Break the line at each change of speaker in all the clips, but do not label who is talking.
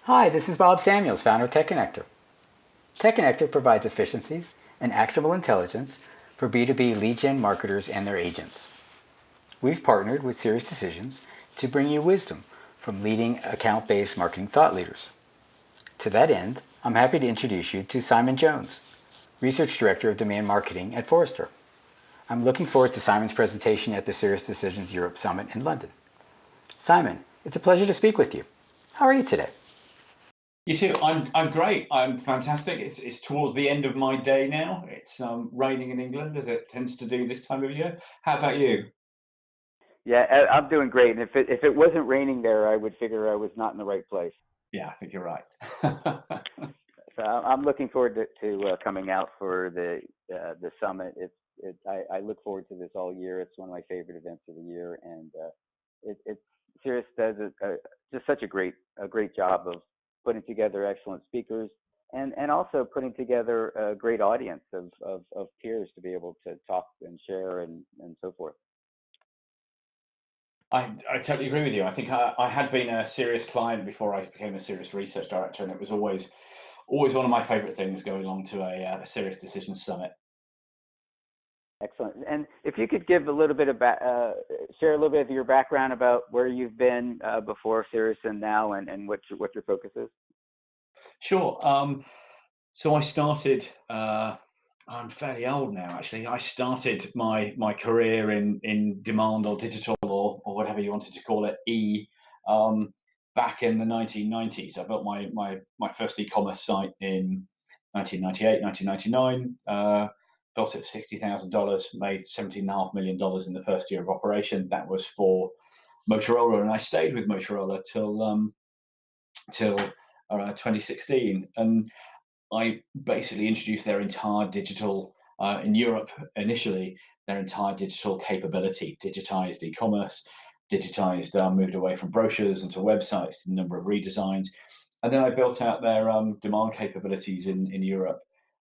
Hi, this is Bob Samuels, founder of TechConnectr. TechConnectr provides efficiencies and actionable intelligence for B2B lead gen marketers and their agents. We've partnered with Serious Decisions to bring you wisdom from leading account-based marketing thought leaders. To that end, I'm happy to introduce you to Simon Jones, Research Director of Demand Marketing at Forrester. I'm looking forward to Simon's presentation at the Serious Decisions Europe Summit in London. Simon, it's a pleasure to speak with you. How are you today?
You too. I'm great. I'm fantastic. It's towards the end of my day now. It's raining in England as it tends to do this time of year. How about you?
Yeah, I'm doing great. And if it wasn't raining there, I would figure I was not in the right place.
Yeah, I think you're right.
So I'm looking forward to coming out for the summit. I look forward to this all year. It's one of my favorite events of the year, and it's Sirius does just such a great job of putting together excellent speakers and also putting together a great audience of peers to be able to talk and share and so forth.
I totally agree with you. I think I had been a serious client before I became a serious research director, and it was always one of my favorite things going along to a serious decisions summit.
Excellent. And if you could give a little bit share a little bit of your background about where you've been before Sirius and now, and what your focus is.
Sure. So I started. I'm fairly old now, actually. I started my career in demand or digital or whatever you wanted to call it, back in the 1990s. I built my first e-commerce site in 1998, 1999. Built it for $60,000, made $17.5 million in the first year of operation. That was for Motorola, and I stayed with Motorola till 2016. And I basically introduced their entire digital, in Europe initially, their entire digital capability, digitized e-commerce, digitized, moved away from brochures into websites, a number of redesigns. And then I built out their demand capabilities in Europe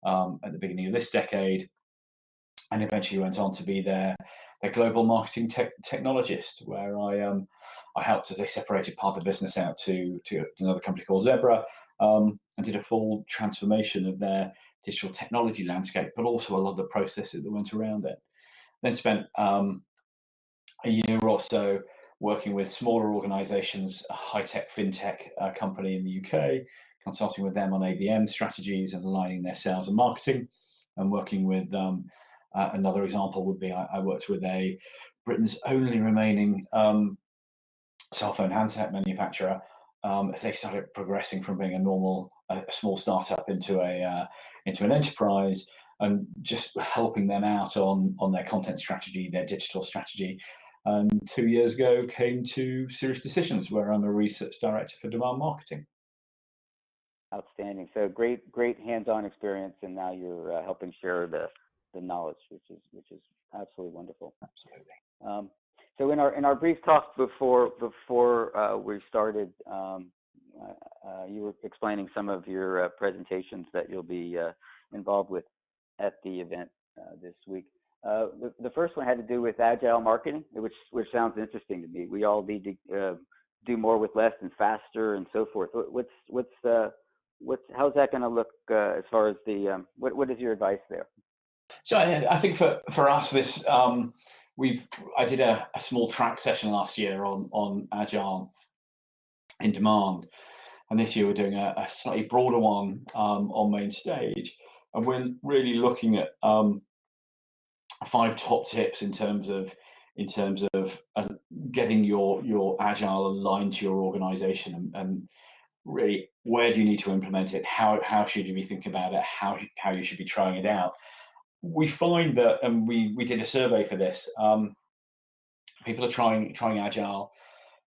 at the beginning of this decade, and eventually went on to be their global marketing technologist, where I helped as they separated part of the business out to another company called Zebra, and did a full transformation of their digital technology landscape, but also a lot of the processes that went around it. Then spent a year or so working with smaller organizations, a high-tech fintech company in the UK, consulting with them on ABM strategies and aligning their sales and marketing, and working with another example would be I worked with Britain's only remaining cell phone handset manufacturer, as they started progressing from being a small startup into an enterprise, and just helping them out on their content strategy, their digital strategy. And 2 years ago, came to Serious Decisions, where I'm a research director for demand marketing.
Outstanding. So great hands-on experience, and now you're helping share the knowledge, which is absolutely wonderful.
Absolutely.
So in our brief talk before we started, you were explaining some of your presentations that you'll be involved with at the event this week. The first one had to do with agile marketing, which sounds interesting to me. We all need to do more with less and faster and so forth. How's that going to look as far as what is your advice there?
So I think for us, this I did a small track session last year on agile in demand, and this year we're doing a slightly broader one on main stage, and we're really looking at 5 top tips in terms of getting your agile aligned to your organization, and really where do you need to implement it, how should you be thinking about it, how you should be trying it out. We find that, and we did a survey for this, people are trying agile,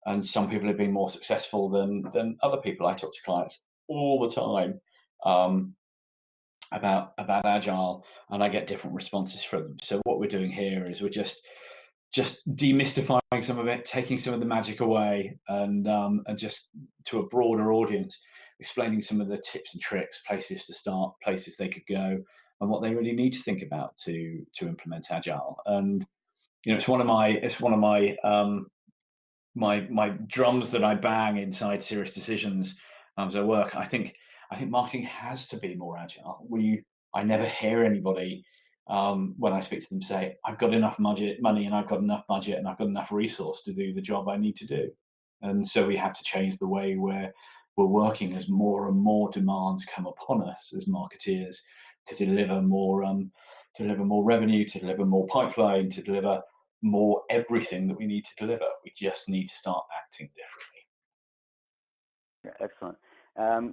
and some people have been more successful than other people. I talk to clients all the time about agile, and I get different responses from them. So what we're doing here is we're just demystifying some of it, taking some of the magic away, and just to a broader audience, explaining some of the tips and tricks, places to start, places they could go, and what they really need to think about to implement agile. And it's one of my my drums that I bang inside Serious Decisions, as I work. I think marketing has to be more agile. I never hear anybody when I speak to them say, "I've got enough money, and I've got enough budget, and I've got enough resource to do the job I need to do." And so we have to change the way we're working as more and more demands come upon us as marketeers to deliver more revenue, to deliver more pipeline, to deliver more everything that we need to deliver. We just need to start acting differently.
Yeah, excellent.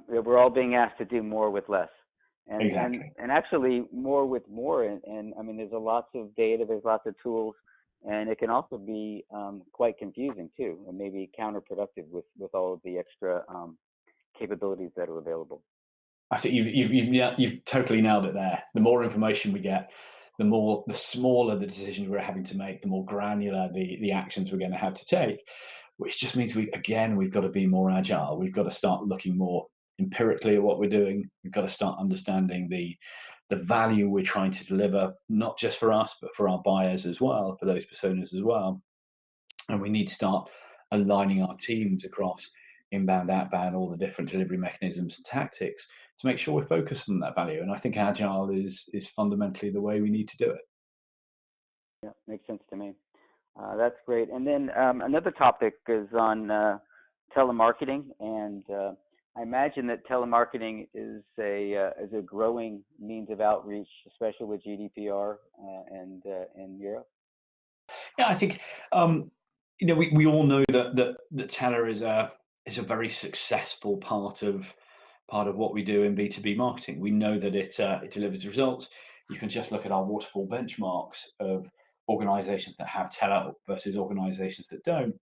We're all being asked to do more with less,
Exactly.
and actually more with more. And I mean, there's a lots of data, there's lots of tools, and it can also be quite confusing too, and maybe counterproductive with all of the extra capabilities that are available.
I think you've totally nailed it there. The more information we get, the smaller the decisions we're having to make, the more granular the actions we're going to have to take, which just means we've got to be more agile. We've got to start looking more empirically at what we're doing. We've got to start understanding the value we're trying to deliver, not just for us, but for our buyers as well, for those personas as well. And we need to start aligning our teams across inbound, outbound, all the different delivery mechanisms and tactics to make sure we're focused on that value. And I think agile is fundamentally the way we need to do it.
Yeah, makes sense to me. That's great. And then another topic is on telemarketing, and I imagine that telemarketing is a growing means of outreach, especially with GDPR and in Europe.
Yeah, I think we all know that Teller is a very successful part of what we do in B2B marketing. We know that it delivers results. You can just look at our waterfall benchmarks of organizations that have Teller versus organizations that don't.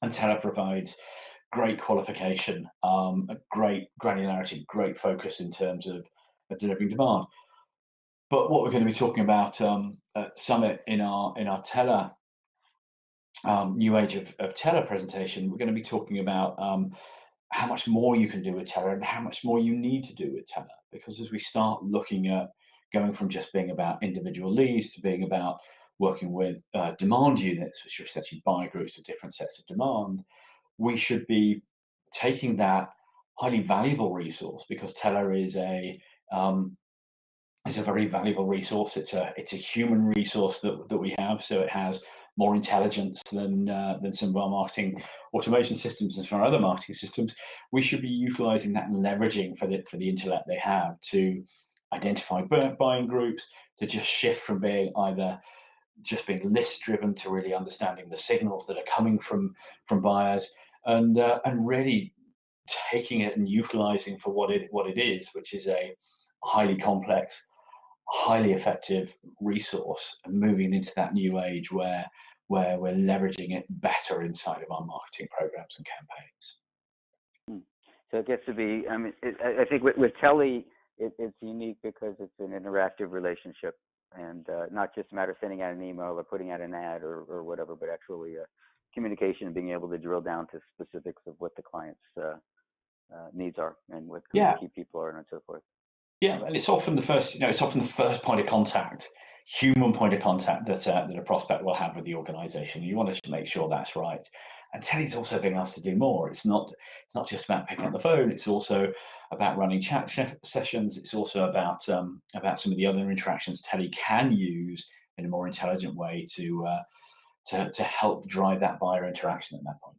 And Teller provides great qualification, a great granularity, great focus in terms of delivering demand. But what we're going to be talking about at Summit in our Teller new age of Teller presentation, we're going to be talking about how much more you can do with Teller and how much more you need to do with Teller. Because as we start looking at going from just being about individual leads to being about working with demand units, which are essentially buyer groups of different sets of demand, we should be taking that highly valuable resource, because Teller is a very valuable resource. It's a human resource that we have, so it has more intelligence than some of our marketing automation systems and some of our other marketing systems. We should be utilizing that and leveraging for the intellect they have to identify buying groups, to just shift from being either just being list driven to really understanding the signals that are coming from buyers, and really taking it and utilizing for what it is, which is a highly complex, highly effective resource, and moving into that new age where we're leveraging it better inside of our marketing programs and campaigns.
So it gets to be, I mean, I think with Telly, it's unique because it's an interactive relationship, and not just a matter of sending out an email or putting out an ad or whatever, but actually communication and being able to drill down to specifics of what the client's needs are and what who the key people are and so forth.
Yeah, and it's often the first, it's often the first point of contact, human point of contact that a prospect will have with the organization. You want to make sure that's right. And Telly's also being asked to do more. It's not just about picking up the phone. It's also about running chat sessions. It's also about some of the other interactions Telly can use in a more intelligent way to help drive that buyer interaction at that point.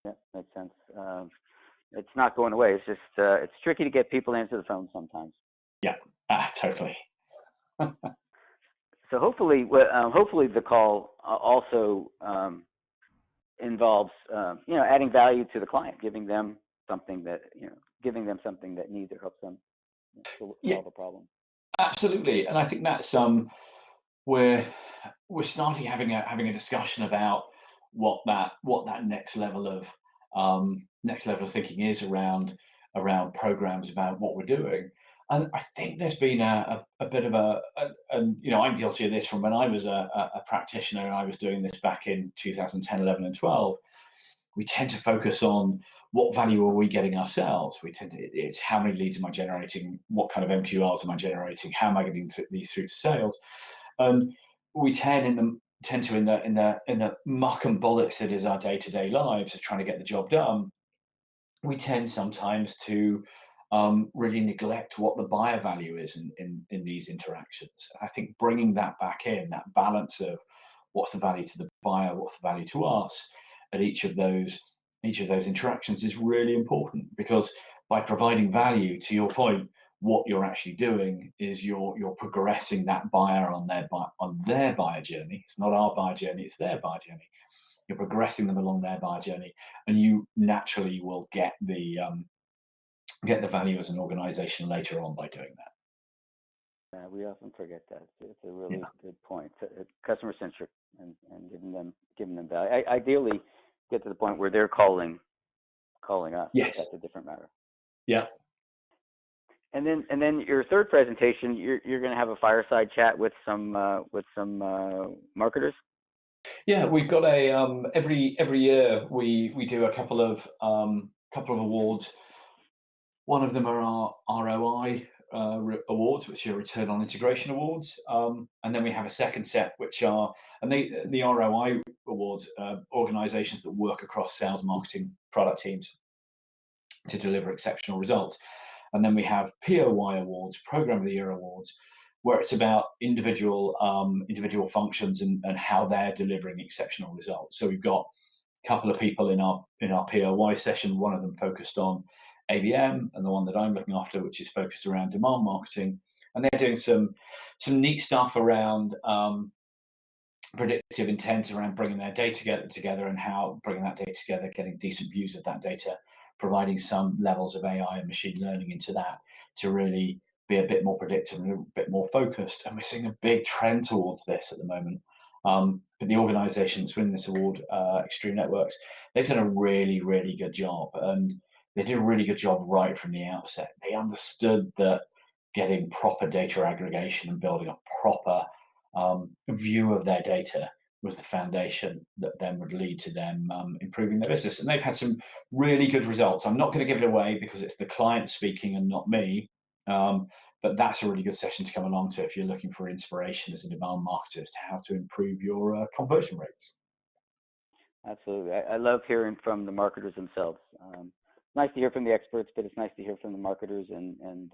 Yeah, makes sense. It's not going away. It's just it's tricky to get people to answer the phone sometimes.
Yeah, totally.
So hopefully the call also involves adding value to the client, giving them something that needs or helps them solve a problem.
Absolutely, and I think that's we're starting having a discussion about what that next level of thinking is around programs, about what we're doing. And I think there's been a bit of and I'm guilty of this from when I was a practitioner and I was doing this back in 2010, 11, and 12. We tend to focus on what value are we getting ourselves. It's how many leads am I generating, what kind of MQLs am I generating, how am I getting these through to sales, and we tend to in the muck and bullets that is our day-to-day lives of trying to get the job done, we tend sometimes to really neglect what the buyer value is in these interactions. I think bringing that back in, that balance of what's the value to the buyer, what's the value to us at each of those interactions is really important, because by providing value, to your point, what you're actually doing is you're progressing that buyer on their buyer journey. It's not our buyer journey, it's their buyer journey. You're progressing them along their buyer journey, and you naturally will get the value as an organization later on by doing that.
We often forget that. It's a really
Yeah.
good point. It's customer centric and giving them value. Ideally, get to the point where they're calling us.
Yes.
That's a different matter.
Yeah.
And then your third presentation, you're going to have a fireside chat with some marketers.
Yeah, we've got a every year we do a couple of awards. One of them are our ROI awards, which are return on integration awards, and then we have a second set, which are the ROI awards, organisations that work across sales, marketing, product teams to deliver exceptional results. And then we have POY awards, Program of the Year awards, where it's about individual functions and how they're delivering exceptional results. So we've got a couple of people in our POY session. One of them focused on ABM, and the one that I'm looking after, which is focused around demand marketing. And they're doing some neat stuff around predictive intent, around bringing their data together and how bringing that data together, getting decent views of that data, providing some levels of AI and machine learning into that to really be a bit more predictive and a bit more focused. And we're seeing a big trend towards this at the moment. But the organisation that's winning this award, Extreme Networks, they've done a really, really good job. And they did a really good job right from the outset. They understood that getting proper data aggregation and building a proper view of their data was the foundation that then would lead to them improving their business. And they've had some really good results. I'm not going to give it away because it's the client speaking and not me. But that's a really good session to come along to if you're looking for inspiration as a demand marketer as to how to improve your conversion rates.
Absolutely. I love hearing from the marketers themselves. It's nice to hear from the experts, but it's nice to hear from the marketers and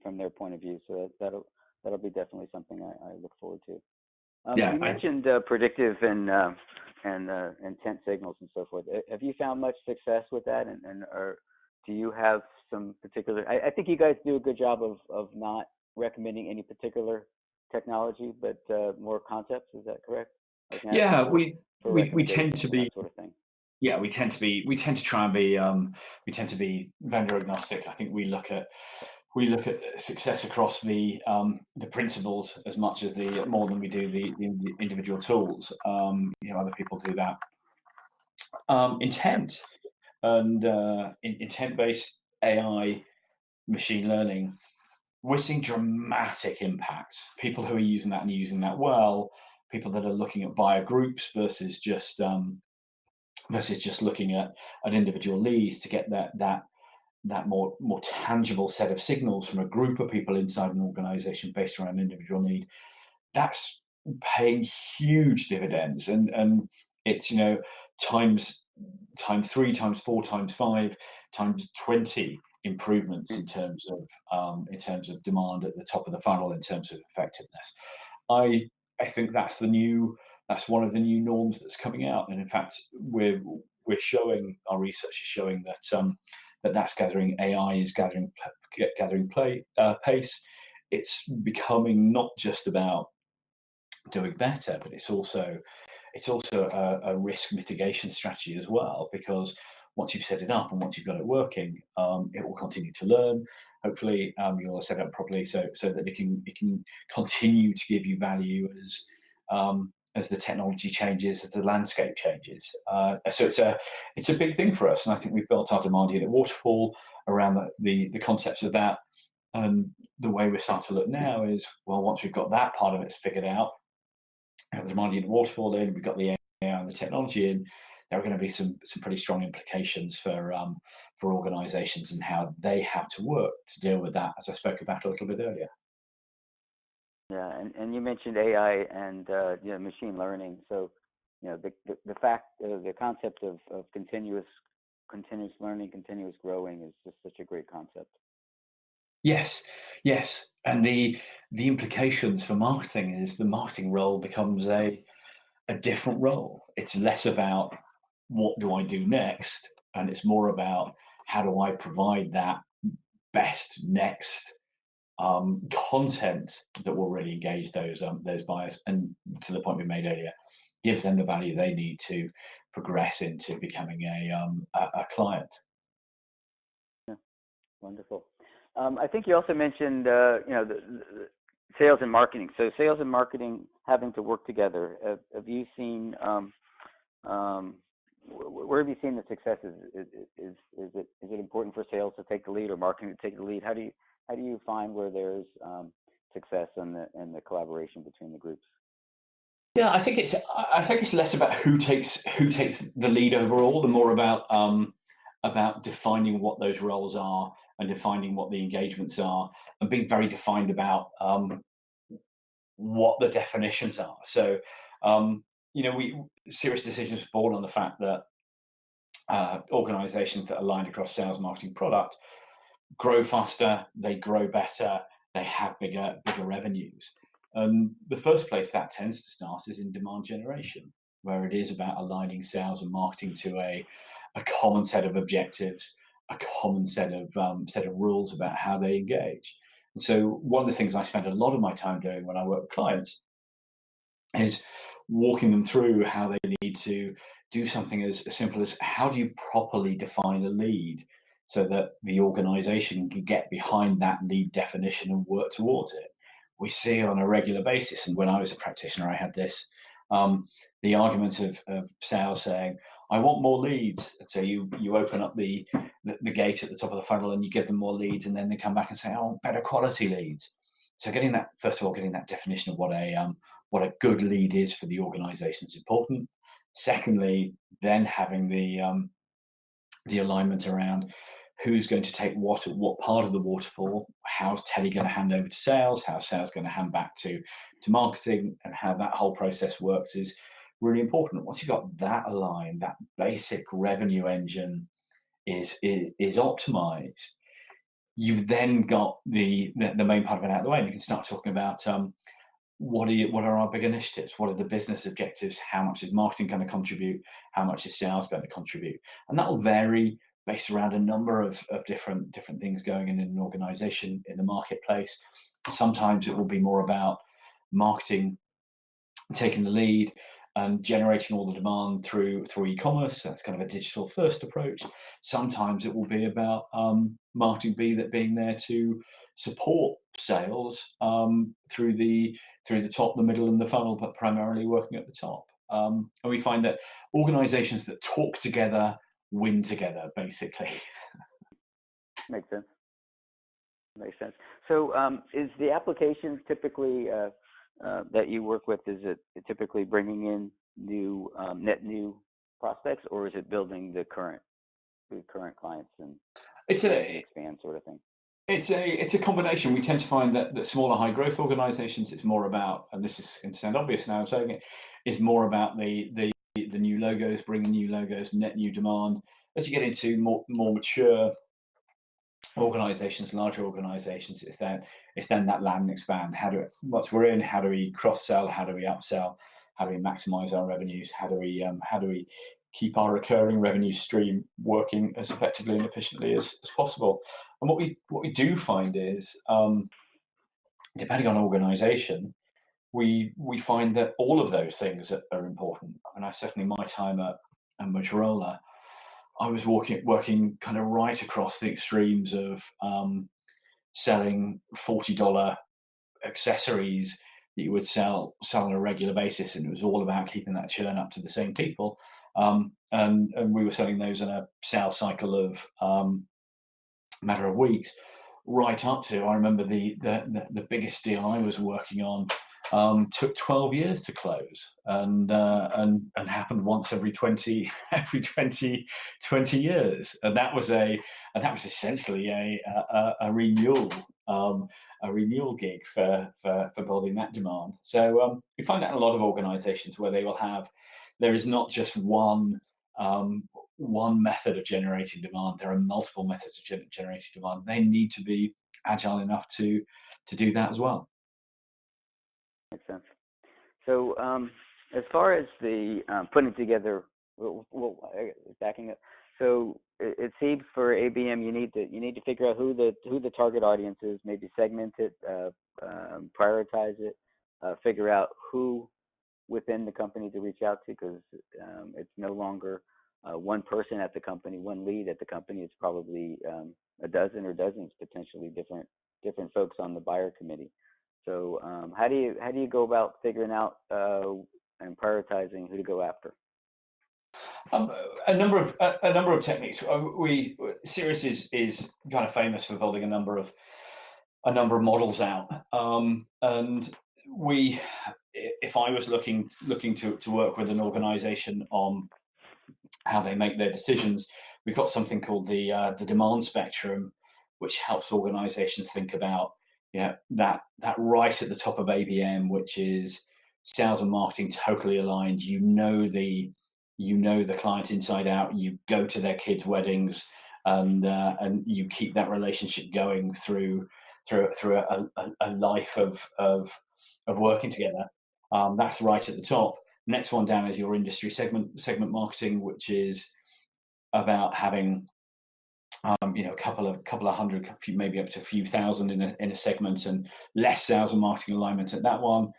from their point of view. So that'll be definitely something I look forward to. You mentioned predictive and intent signals and so forth. Have you found much success with that, or do you have some particular? I think you guys do a good job of not recommending any particular technology, but more concepts. Is that correct?
Yeah, we tend to be.
That sort of thing.
Yeah, we tend to try and be vendor agnostic. I think we look at success across the principles as much as more than we do the individual tools. Other people do that. Intent and intent-based AI, machine learning, we're seeing dramatic impacts. People who are using that and using that well. People that are looking at buyer groups versus just looking at individual leads to get that more tangible set of signals from a group of people inside an organization based around individual need. That's paying huge dividends, and it's times 3, times 4, times 5, times 20 improvements in terms of demand at the top of the funnel, in terms of effectiveness. I think that's one of the new norms that's coming out, and in fact our research is showing that that's gathering. AI is gathering pace. It's becoming not just about doing better, but it's also a risk mitigation strategy as well, because once you've set it up and once you've got it working, it will continue to learn. Hopefully, you'll set it up properly so that it can continue to give you value as the technology changes, as the landscape changes. So it's a big thing for us, and I think we've built our demand unit waterfall around the concepts of that. And the way we're starting to look now is, well, once we've got that part of it figured out, the demand unit waterfall in, we've got the AI and the technology in, there are going to be some pretty strong implications for organizations and how they have to work to deal with that, as I spoke about a little bit earlier.
Yeah, and you mentioned AI and machine learning. So the concept of continuous continuous learning, continuous growing is just such a great concept.
Yes, yes, and the implications for marketing is the marketing role becomes a different role. It's less about what do I do next, and it's more about how do I provide that best next content that will really engage those buyers, and to the point we made earlier, give them the value they need to progress into becoming a client.
Yeah, wonderful. I think you also mentioned, the sales and marketing. So sales and marketing having to work together. Have you seen, where have you seen the successes? Is it important for sales to take the lead or marketing to take the lead? How do you find where there's success in the collaboration between the groups?
Yeah, I think it's less about who takes the lead overall, and more about defining what those roles are and defining what the engagements are, and being very defined about what the definitions are. So, we serious decisions were born on the fact that organizations that aligned across sales, marketing, product grow faster, they grow better, they have bigger revenues. The first place that tends to start is in demand generation, where it is about aligning sales and marketing to a common set of objectives, a common set of rules about how they engage. And so one of the things I spend a lot of my time doing when I work with clients is walking them through how they need to do something as simple as how do you properly define a lead so that the organization can get behind that lead definition and work towards it. We see it on a regular basis. And when I was a practitioner, I had this the argument of sales saying, I want more leads. So you open up the gate at the top of the funnel and you give them more leads, and then they come back and say, I want better quality leads. So getting that, first of all, getting that definition of what a good lead is for the organization is important. Secondly, then having the alignment around who's going to take what part of the waterfall, how's Teddy going to hand over to sales, how's sales going to hand back to marketing, and how that whole process works is really important. Once you've got that aligned, that basic revenue engine is optimized, you've then got the main part of it out of the way, and you can start talking about what are our big initiatives? What are the business objectives? How much is marketing going to contribute? How much is sales going to contribute? And that will vary based around a number of different things going in an organization, in the marketplace. Sometimes it will be more about marketing taking the lead and generating all the demand through e-commerce. That's kind of a digital first approach. Sometimes it will be about marketing being there to support sales through the top, the middle, and the funnel, but primarily working at the top. And we find that organizations that talk together win together, basically.
Makes sense. Makes sense. So is the applications typically that you work with, is it typically bringing in net new prospects, or is it building the current clients and expand sort of thing?
It's a combination. We tend to find that smaller high growth organizations, it's more about, and this is going to sound obvious now I'm saying it, is more about the new logos, bringing new logos, net new demand. As you get into more mature organizations, larger organizations, it's then that land and expand. Once we're in, how do we cross sell? How do we upsell? How do we maximize our revenues? How do we keep our recurring revenue stream working as effectively and efficiently as possible? And what we do find is, depending on organization, we find that all of those things are important. I mean, certainly my time at Motorola, I was working kind of right across the extremes of selling $40 accessories that you would sell on a regular basis, and it was all about keeping that churn up to the same people. And we were selling those in a sales cycle of matter of weeks, right up to, I remember the biggest deal I was working on took 12 years to close, and happened once every 20 years, and that was essentially a renewal gig for building that demand. So we find that in a lot of organizations where there is not just one one method of generating demand. There are multiple methods of generating demand. They need to be agile enough to do that as well.
Makes sense. So as far as the putting together, backing up. So it seems for ABM you need to figure out who the target audience is, maybe segment it, prioritize it, figure out who within the company to reach out to, because it's no longer one person at the company, one lead at the company. It's probably a dozen or dozens potentially different folks on the buyer committee. So how do you go about figuring out and prioritizing who to go after?
A number of techniques. Sirius is kind of famous for building a number of models out, and if I was looking to work with an organization on how they make their decisions, we've got something called the demand spectrum, which helps organizations think about that right at the top of ABM, which is sales and marketing totally aligned. You know the client inside out. You go to their kids' weddings, and you keep that relationship going through a life of working together. That's right at the top. Next one down is your industry segment marketing, which is about having a couple of hundred, maybe up to a few thousand in a segment, and less sales and marketing alignment at that one.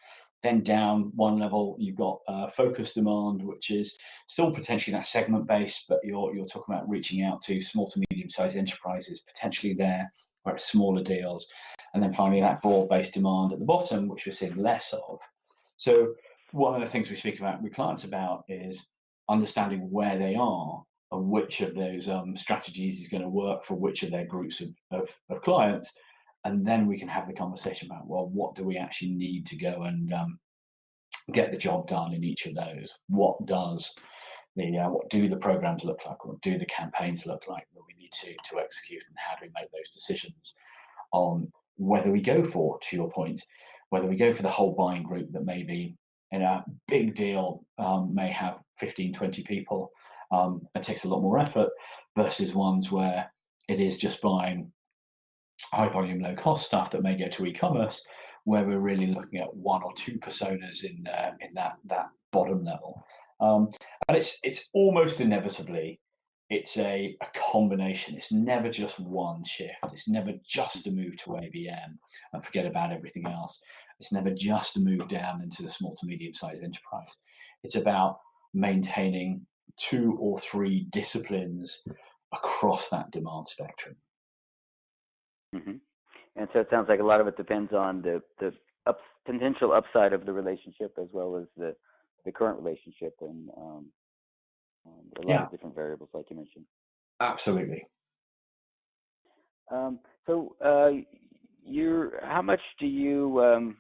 Then down one level, you've got focus demand, which is still potentially that segment based, but you're talking about reaching out to small to medium sized enterprises, potentially there where it's smaller deals. And then finally, that broad based demand at the bottom, which we're seeing less of. So one of the things we speak about with clients about is understanding where they are and which of those strategies is going to work for which of their groups of clients. And then we can have the conversation about, well, what do we actually need to go and get the job done in each of those? What do the programs look like? What do the campaigns look like that we need to execute? And how do we make those decisions on whether we go for, to your point, whether we go for the whole buying group that maybe in a big deal may have 15, 20 people and takes a lot more effort, versus ones where it is just buying high volume, low cost stuff that may go to e-commerce, where we're really looking at one or two personas in that bottom level. And it's almost inevitably, it's a combination. It's never just one shift. It's never just a move to ABM and forget about everything else. It's never just a move down into the small to medium sized enterprise. It's about maintaining 2 or 3 disciplines across that demand spectrum.
Mm-hmm. And so it sounds like a lot of it depends on the potential upside of the relationship, as well as the current relationship, and a lot of different variables, like you mentioned.
Absolutely.
So how much do you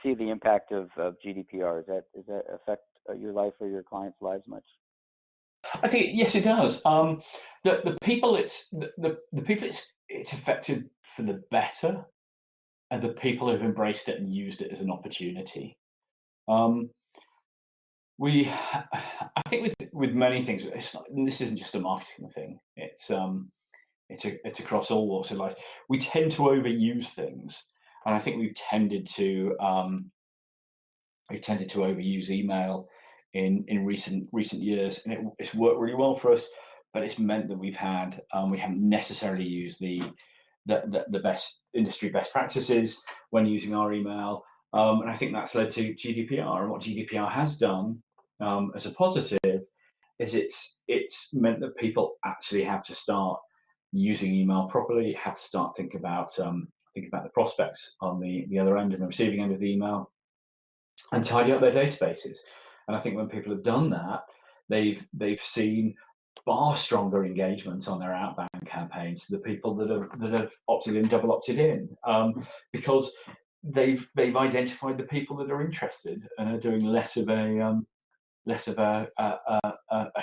see the impact of GDPR? Does that affect your life or your clients' lives much?
I think yes, it does. The people it's affected for the better, and the people who've embraced it and used it as an opportunity. I think with many things, this isn't just a marketing thing. It's across all walks of life. We tend to overuse things, and I think we've tended to overuse email in recent years, and it's worked really well for us. But it's meant that we haven't necessarily used the best industry best practices when using our email, and I think that's led to GDPR. And what GDPR has done as a positive is it's meant that people actually have to start using email properly, have to start think about the prospects on the other end and the receiving end of the email, and tidy up their databases. And I think when people have done that, they've seen far stronger engagement on their outbound campaigns to the people that have opted in, double opted in, because they've identified the people that are interested and are doing less of a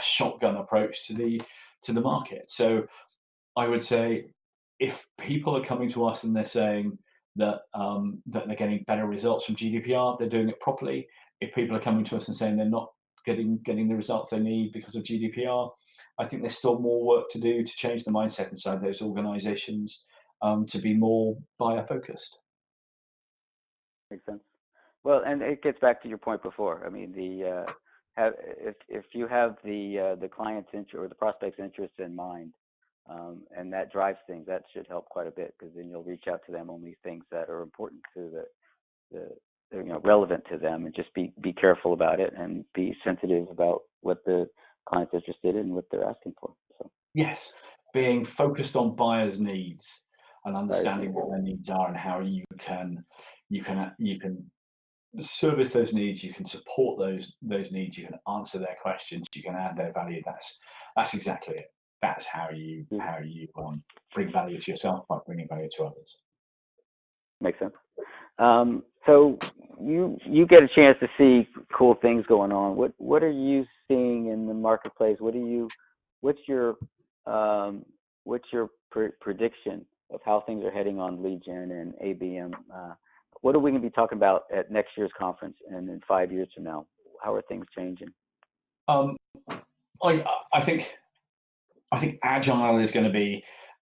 shotgun approach to the market. So I would say, if people are coming to us and they're saying that they're getting better results from GDPR, they're doing it properly. If people are coming to us and saying they're not getting the results they need because of GDPR, I think there's still more work to do to change the mindset inside those organizations to be more buyer focused.
Makes sense. Well, and it gets back to your point before. I mean, if you have the client's interest or the prospect's interest in mind, and that drives things, that should help quite a bit, because then you'll reach out to them only things that are important to the relevant to them, and just be careful about it and be sensitive about what the client's interested in and what they're asking for. So
Yes, being focused on buyers' needs and understanding what their needs are and how you can service those needs, you can support those needs, you can answer their questions, you can add their value. That's exactly it. That's how you bring value to yourself by bringing value to others.
makes sense. So you get a chance to see cool things going on. What are you seeing in the marketplace? What's your prediction of how things are heading on lead gen and ABM? What are we going to be talking about at next year's conference and in 5 years from now? How are things changing?
I think agile is going to be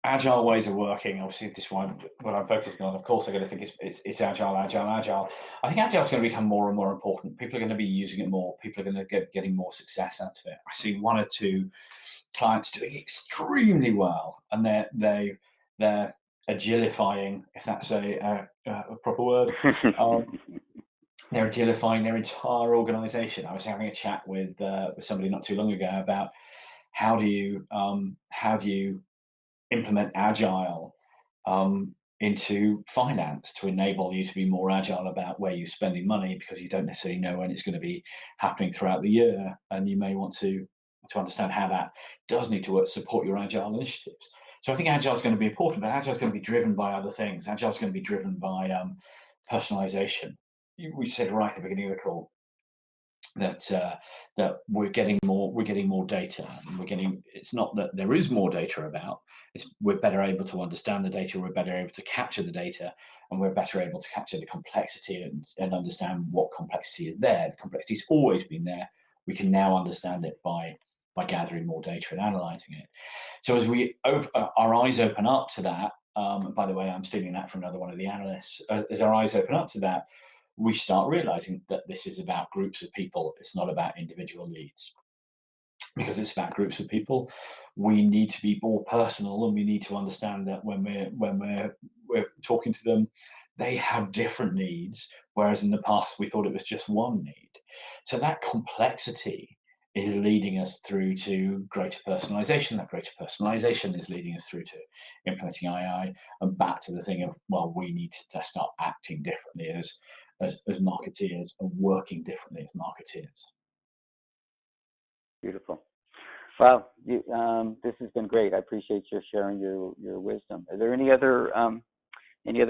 agile ways of working. Obviously, this one, what I'm focusing on, of course, I'm going to think it's agile. I think agile is going to become more and more important. People are going to be using it more. People are going to getting more success out of it. I see one or two clients doing extremely well, and they're agilifying, if that's a proper word. They're agilifying their entire organization. I was having a chat with somebody not too long ago about how do you implement agile into finance to enable you to be more agile about where you're spending money, because you don't necessarily know when it's going to be happening throughout the year, and you may want to understand how that does need to support your agile initiatives. So I think agile is going to be important, but agile is going to be driven by other things. Agile is going to be driven by personalization. We said right at the beginning of the call that we're getting more data. It's not that there is more data about. We're better able to understand the data. We're better able to capture the data, and we're better able to capture the complexity and understand what complexity is there. The complexity's always been there. We can now understand it by gathering more data and analyzing it. So as our eyes open up to that, by the way, I'm stealing that from another one of the analysts, as our eyes open up to that, we start realizing that this is about groups of people. It's not about individual leads. Because it's about groups of people, we need to be more personal, and we need to understand that when we're talking to them, they have different needs, whereas in the past we thought it was just one need. So that complexity is leading us through to greater personalization. That greater personalization is leading us through to implementing AI, and back to the thing of, well, we need to start acting differently as marketeers and working differently as marketeers.
Beautiful. Wow, this has been great. I appreciate your sharing your wisdom. Are there any other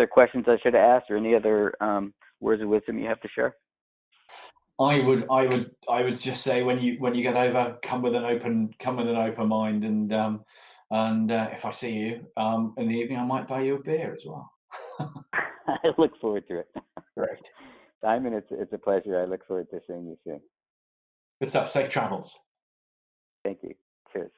questions I should ask, or any other words of wisdom you have to share?
I would just say, when you get over, come with an open mind, and if I see you in the evening, I might buy you a beer as well.
I look forward to it.
Great.
Simon, it's a pleasure. I look forward to seeing you soon.
Good stuff. Safe travels.
Thank you. Cheers.